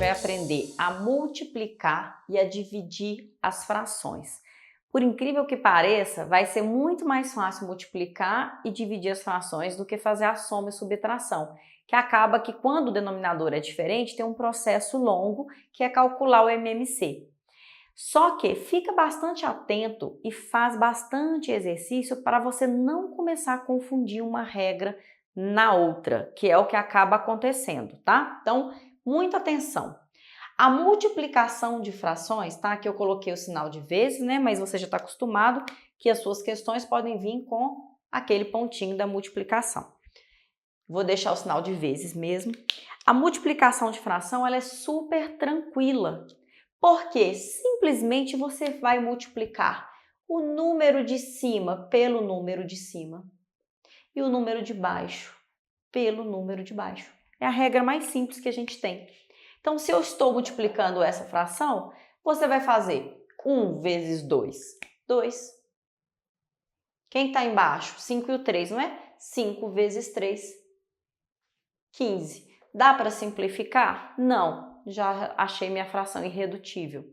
vai aprender a multiplicar e a dividir as frações. Por incrível que pareça, vai ser muito mais fácil multiplicar e dividir as frações do que fazer a soma e subtração, que acaba que quando o denominador é diferente, tem um processo longo que é calcular o MMC. Só que fica bastante atento e faz bastante exercício para você não começar a confundir uma regra na outra, que é o que acaba acontecendo, tá? Então, muita atenção. A multiplicação de frações, tá? Aqui eu coloquei o sinal de vezes, né? Mas você já está acostumado que as suas questões podem vir com aquele pontinho da multiplicação. Vou deixar o sinal de vezes mesmo. A multiplicação de fração, ela é super tranquila, porque simplesmente você vai multiplicar o número de cima pelo número de cima e o número de baixo pelo número de baixo. É a regra mais simples que a gente tem. Então, se eu estou multiplicando essa fração, você vai fazer 1 vezes 2, 2. Quem está embaixo? 5 e o 3, não é? 5 vezes 3, 15. Dá para simplificar? Não, já achei minha fração irredutível.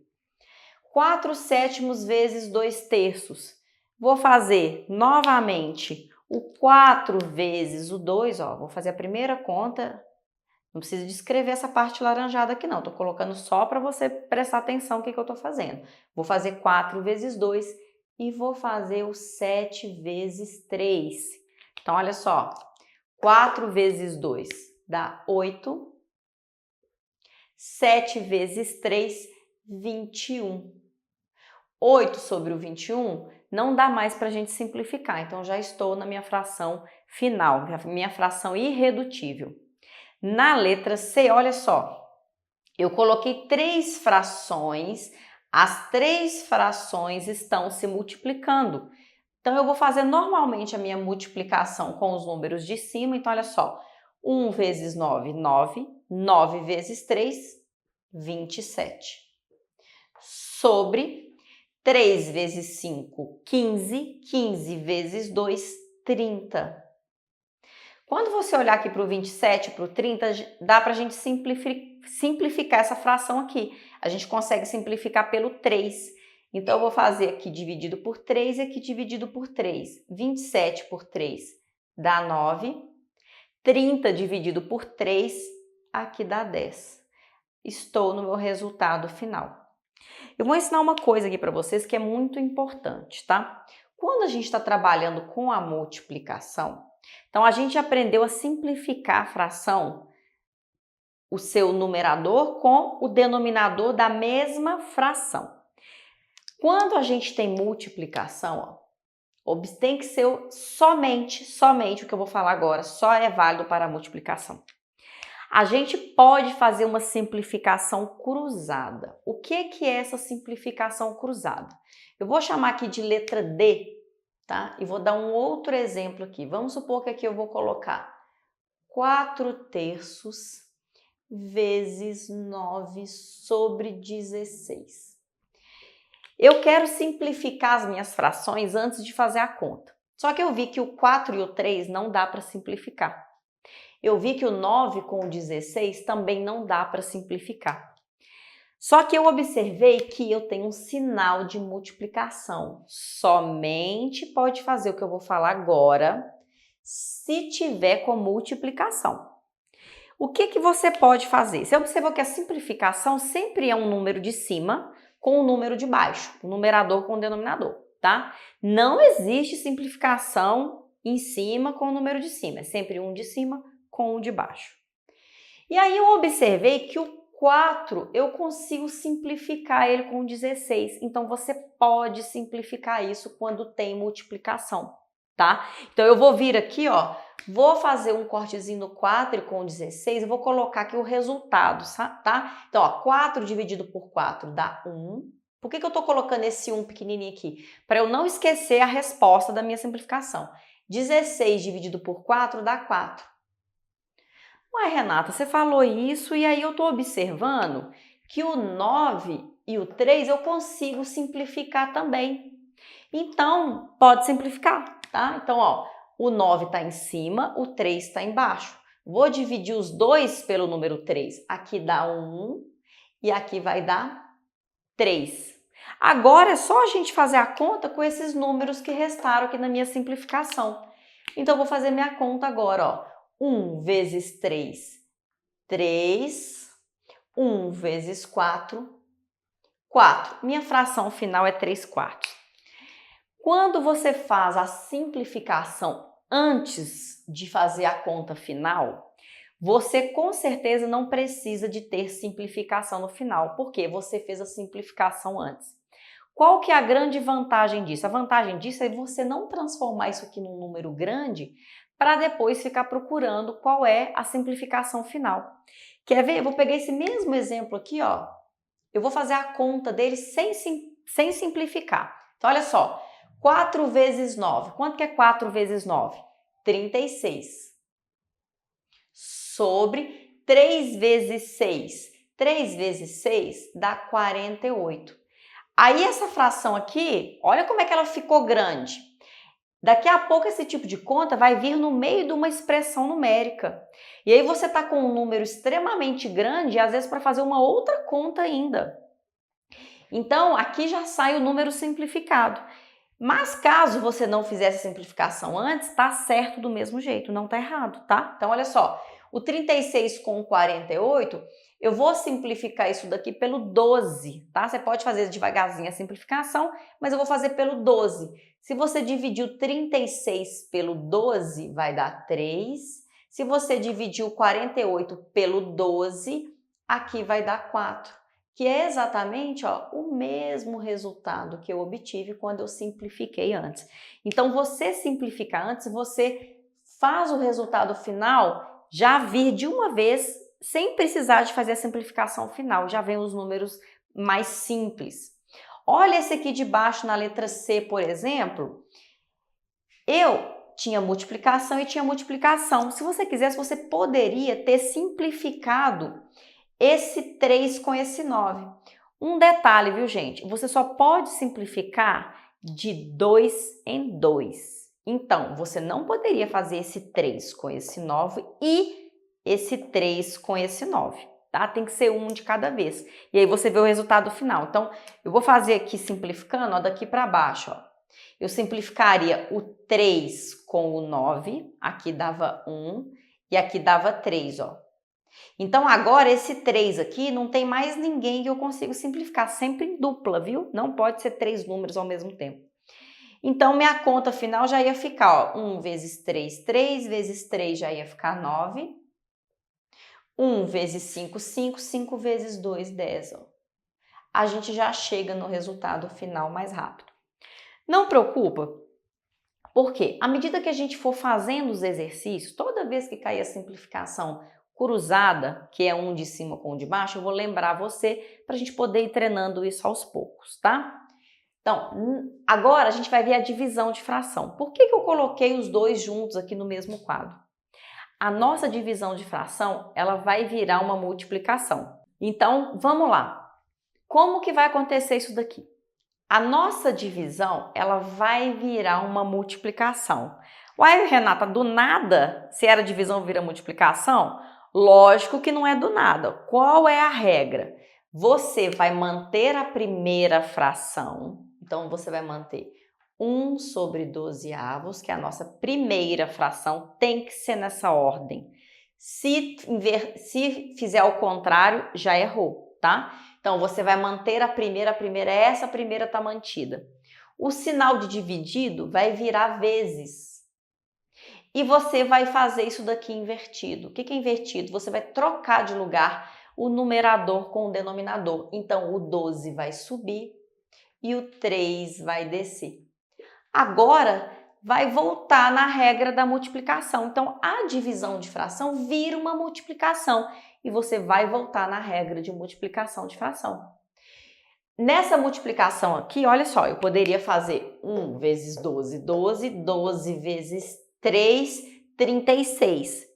4 sétimos vezes 2 terços. Vou fazer novamente o 4 vezes o 2, ó, vou fazer a primeira conta. Não precisa de escrever essa parte laranjada aqui não, estou colocando só para você prestar atenção no que eu estou fazendo. Vou fazer 4 vezes 2 e vou fazer o 7 vezes 3. Então, olha só, 4 vezes 2 dá 8, 7 vezes 3, 21. 8 sobre o 21 não dá mais para a gente simplificar, então já estou na minha fração final, minha fração irredutível. Na letra C, olha só, eu coloquei 3 frações, as 3 frações estão se multiplicando. Então, eu vou fazer normalmente a minha multiplicação com os números de cima. Então, olha só, 1 vezes 9, 9. 9 vezes 3, 27. Sobre 3 vezes 5, 15. 15 vezes 2, 30. Quando você olhar aqui para o 27 e para o 30, dá para a gente simplificar essa fração aqui. A gente consegue simplificar pelo 3. Então, eu vou fazer aqui dividido por 3 e aqui dividido por 3. 27 por 3 dá 9. 30 dividido por 3, aqui dá 10. Estou no meu resultado final. Eu vou ensinar uma coisa aqui para vocês que é muito importante, tá? Quando a gente está trabalhando com a multiplicação, então, a gente aprendeu a simplificar a fração, o seu numerador com o denominador da mesma fração. Quando a gente tem multiplicação, ó, tem que ser somente o que eu vou falar agora, só é válido para a multiplicação. A gente pode fazer uma simplificação cruzada. O que é essa simplificação cruzada? Eu vou chamar aqui de letra D. Tá? E vou dar um outro exemplo aqui. Vamos supor que aqui eu vou colocar 4 terços vezes 9 sobre 16. Eu quero simplificar as minhas frações antes de fazer a conta. Só que eu vi que o 4 e o 3 não dá para simplificar. Eu vi que o 9 com o 16 também não dá para simplificar. Só que eu observei que eu tenho um sinal de multiplicação. Somente pode fazer o que eu vou falar agora se tiver com multiplicação. O que você pode fazer? Você observou que a simplificação sempre é um número de cima com um número de baixo, o numerador com o denominador, tá? Não existe simplificação em cima com o número de cima, é sempre um de cima com o de baixo. E aí eu observei que o 4, eu consigo simplificar ele com 16. Então, você pode simplificar isso quando tem multiplicação, tá? Então, eu vou vir aqui, ó, vou fazer um cortezinho no 4 e com 16, eu vou colocar aqui o resultado, tá? Então, ó, 4 dividido por 4 dá 1. Por que eu tô colocando esse 1 pequenininho aqui? Para eu não esquecer a resposta da minha simplificação. 16 dividido por 4 dá 4. Ué, Renata, você falou isso e aí eu estou observando que o 9 e o 3 eu consigo simplificar também. Então, pode simplificar, tá? Então, ó, o 9 está em cima, o 3 está embaixo. Vou dividir os dois pelo número 3. Aqui dá 1 e aqui vai dar 3. Agora é só a gente fazer a conta com esses números que restaram aqui na minha simplificação. Então, eu vou fazer minha conta agora, ó. 1 vezes 3, 3. 1 vezes 4, 4. Minha fração final é 3/4. Quando você faz a simplificação antes de fazer a conta final, você com certeza não precisa de ter simplificação no final, porque você fez a simplificação antes. Qual que é a grande vantagem disso? A vantagem disso é você não transformar isso aqui num número grande para depois ficar procurando qual é a simplificação final. Quer ver? Eu vou pegar esse mesmo exemplo aqui, ó. Eu vou fazer a conta dele sem simplificar. Então, olha só. 4 vezes 9. Quanto que é 4 vezes 9? 36. Sobre 3 vezes 6. 3 vezes 6 dá 48. Aí essa fração aqui, olha como é que ela ficou grande. Daqui a pouco esse tipo de conta vai vir no meio de uma expressão numérica. E aí você está com um número extremamente grande, às vezes para fazer uma outra conta ainda. Então, aqui já sai o número simplificado. Mas caso você não fizesse a simplificação antes, está certo do mesmo jeito, não está errado, tá? Então, olha só, o 36 com 48, eu vou simplificar isso daqui pelo 12, tá? Você pode fazer devagarzinho a simplificação, mas eu vou fazer pelo 12. Se você dividir o 36 pelo 12, vai dar 3. Se você dividir o 48 pelo 12, aqui vai dar 4. Que é exatamente o mesmo resultado que eu obtive quando eu simplifiquei antes. Então, você simplificar antes, você faz o resultado final já vir de uma vez, sem precisar de fazer a simplificação final, já vem os números mais simples. Olha esse aqui de baixo na letra C, por exemplo. Eu tinha multiplicação e tinha multiplicação. Se você quisesse, você poderia ter simplificado esse 3 com esse 9. Um detalhe, viu, gente? Você só pode simplificar de 2 em 2. Então, você não poderia fazer esse 3 com esse 9 e esse 3 com esse 9, tá? Tem que ser um de cada vez. E aí você vê o resultado final. Então, eu vou fazer aqui simplificando, ó, daqui para baixo, ó. Eu simplificaria o 3 com o 9, aqui dava 1 e aqui dava 3, ó. Então, agora esse 3 aqui não tem mais ninguém que eu consigo simplificar, sempre em dupla, viu? Não pode ser 3 números ao mesmo tempo. Então, minha conta final já ia ficar, ó, 1 vezes 3, 3 vezes 3 já ia ficar 9. 1 vezes 5, 5, 5 vezes 2, 10, ó. A gente já chega no resultado final mais rápido. Não preocupa, porque à medida que a gente for fazendo os exercícios, toda vez que cair a simplificação cruzada, que é um de cima com um de baixo, eu vou lembrar você para a gente poder ir treinando isso aos poucos, tá? Então, agora a gente vai ver a divisão de fração. Por que eu coloquei os dois juntos aqui no mesmo quadro? A nossa divisão de fração, ela vai virar uma multiplicação. Então, vamos lá. Como que vai acontecer isso daqui? A nossa divisão, ela vai virar uma multiplicação. Uai, Renata, do nada, se era divisão vira multiplicação? Lógico que não é do nada. Qual é a regra? Você vai manter a primeira fração, então você vai manter 1 sobre 12avos, que é a nossa primeira fração, tem que ser nessa ordem. Se fizer ao contrário, já errou, tá? Então, você vai manter a primeira é essa, a primeira está mantida. O sinal de dividido vai virar vezes. E você vai fazer isso daqui invertido. O que é invertido? Você vai trocar de lugar o numerador com o denominador. Então, o 12 vai subir e o 3 vai descer. Agora, vai voltar na regra da multiplicação. Então, a divisão de fração vira uma multiplicação e você vai voltar na regra de multiplicação de fração. Nessa multiplicação aqui, olha só, eu poderia fazer 1 vezes 12, 12, 12 vezes 3, 36.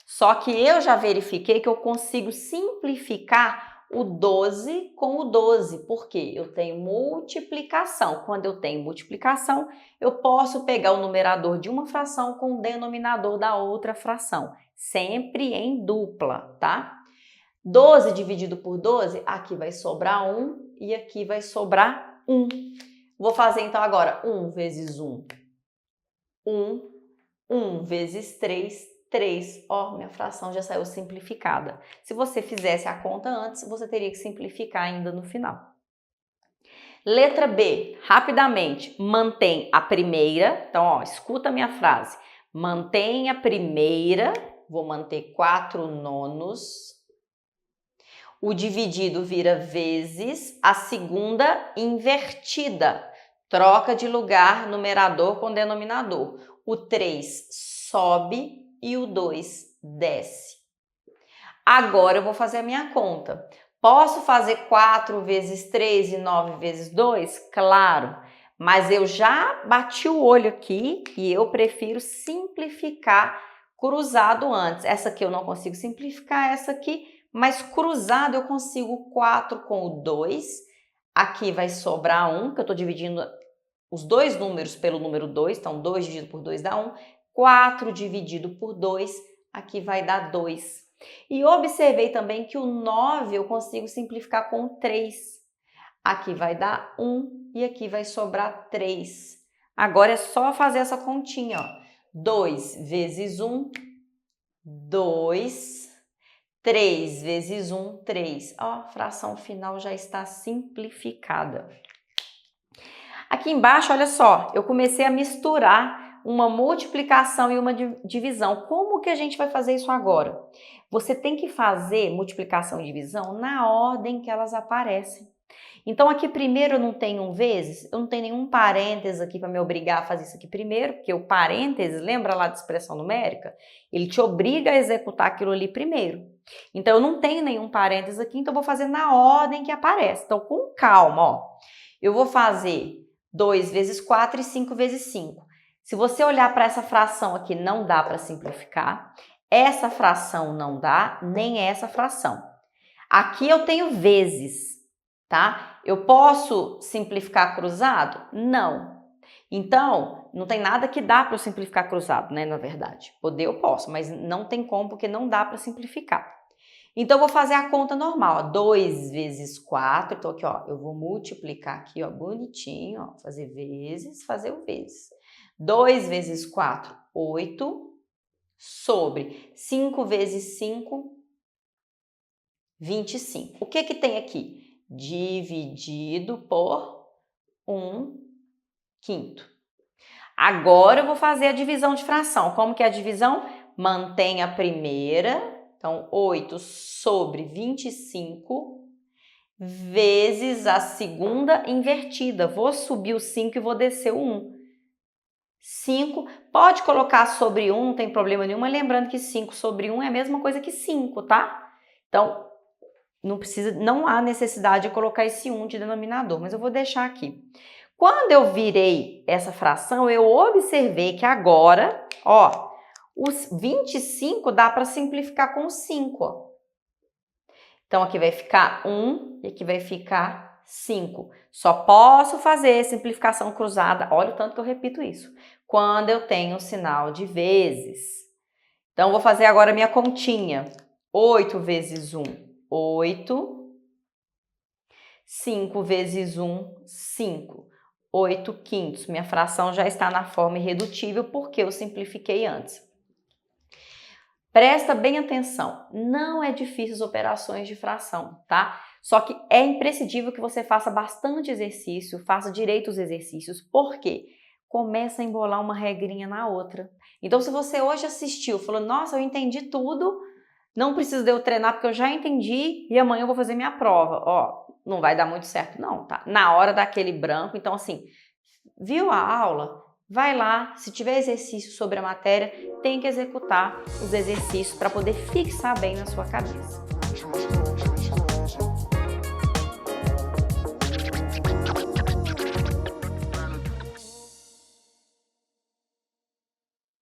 Só que eu já verifiquei que eu consigo simplificar o 12 com o 12, porque eu tenho multiplicação. Quando eu tenho multiplicação, eu posso pegar o numerador de uma fração com o denominador da outra fração, sempre em dupla, tá? 12 dividido por 12, aqui vai sobrar 1 e aqui vai sobrar 1. Vou fazer então agora 1 vezes 1, 1. 1 vezes 3, 3. Ó, minha fração já saiu simplificada. Se você fizesse a conta antes, você teria que simplificar ainda no final. Letra B, rapidamente, mantém a primeira. Então, ó, escuta a minha frase. Mantém a primeira, vou manter 4 nonos. O dividido vira vezes, a segunda invertida. Troca de lugar numerador com denominador. O 3 sobe e o 2 desce. Agora eu vou fazer a minha conta. Posso fazer 4 vezes 3 e 9 vezes 2? Claro, mas eu já bati o olho aqui e eu prefiro simplificar cruzado antes. Essa aqui eu não consigo simplificar, essa aqui, mas cruzado eu consigo 4 com o 2. Aqui vai sobrar 1, que eu estou dividindo os dois números pelo número 2, então 2 dividido por 2 dá 1, 4 dividido por 2, aqui vai dar 2. E observei também que o 9 eu consigo simplificar com 3. Aqui vai dar 1 e aqui vai sobrar 3. Agora é só fazer essa continha, ó. 2 vezes 1, 2. 3 vezes 1, 3. Ó, a fração final já está simplificada. Aqui embaixo, olha só, eu comecei a misturar uma multiplicação e uma divisão. Como que a gente vai fazer isso agora? Você tem que fazer multiplicação e divisão na ordem que elas aparecem. Então, aqui primeiro eu não tenho um vezes, eu não tenho nenhum parênteses aqui para me obrigar a fazer isso aqui primeiro, porque o parênteses, lembra lá de expressão numérica? Ele te obriga a executar aquilo ali primeiro. Então, eu não tenho nenhum parênteses aqui, então eu vou fazer na ordem que aparece. Então, com calma, ó. Eu vou fazer 2 vezes 4 e 5 vezes 5. Se você olhar para essa fração aqui, não dá para simplificar. Essa fração não dá, nem essa fração. Aqui eu tenho vezes, tá? Eu posso simplificar cruzado? Não. Então, não tem nada que dá para eu simplificar cruzado, né? Na verdade, poder eu posso, mas não tem como porque não dá para simplificar. Então, eu vou fazer a conta normal, ó, 2 vezes 4, então aqui, ó, eu vou multiplicar aqui, ó, bonitinho, ó, fazer vezes, fazer o vezes. 2 vezes 4, 8, sobre 5 vezes 5, 25. O que que tem aqui? Dividido por 1/5. Agora eu vou fazer a divisão de fração. Como que é a divisão? Mantém a primeira, então 8 sobre 25 vezes a segunda invertida. Vou subir o 5 e vou descer o 1. 5, pode colocar sobre 1, não tem problema nenhum, mas lembrando que 5 sobre 1 é a mesma coisa que 5, tá? Então, não há necessidade de colocar esse 1 de denominador, mas eu vou deixar aqui. Quando eu virei essa fração, eu observei que agora, ó, os 25 dá para simplificar com 5, ó. Então, aqui vai ficar 1 e aqui vai ficar 5. Só posso fazer simplificação cruzada, olha o tanto que eu repito isso, quando eu tenho o sinal de vezes. Então, vou fazer agora a minha continha. 8 vezes 1, 8. 5 vezes 1, 5. 8/5. Minha fração já está na forma irredutível porque eu simplifiquei antes. Presta bem atenção, não é difícil as operações de fração, tá? Só que é imprescindível que você faça bastante exercício, faça direito os exercícios, porque começa a embolar uma regrinha na outra. Então, se você hoje assistiu, falou, nossa, eu entendi tudo, não preciso de eu treinar porque eu já entendi e amanhã eu vou fazer minha prova. Ó, não vai dar muito certo não, tá? Na hora daquele branco, então assim, viu a aula? Vai lá, se tiver exercício sobre a matéria, tem que executar os exercícios para poder fixar bem na sua cabeça.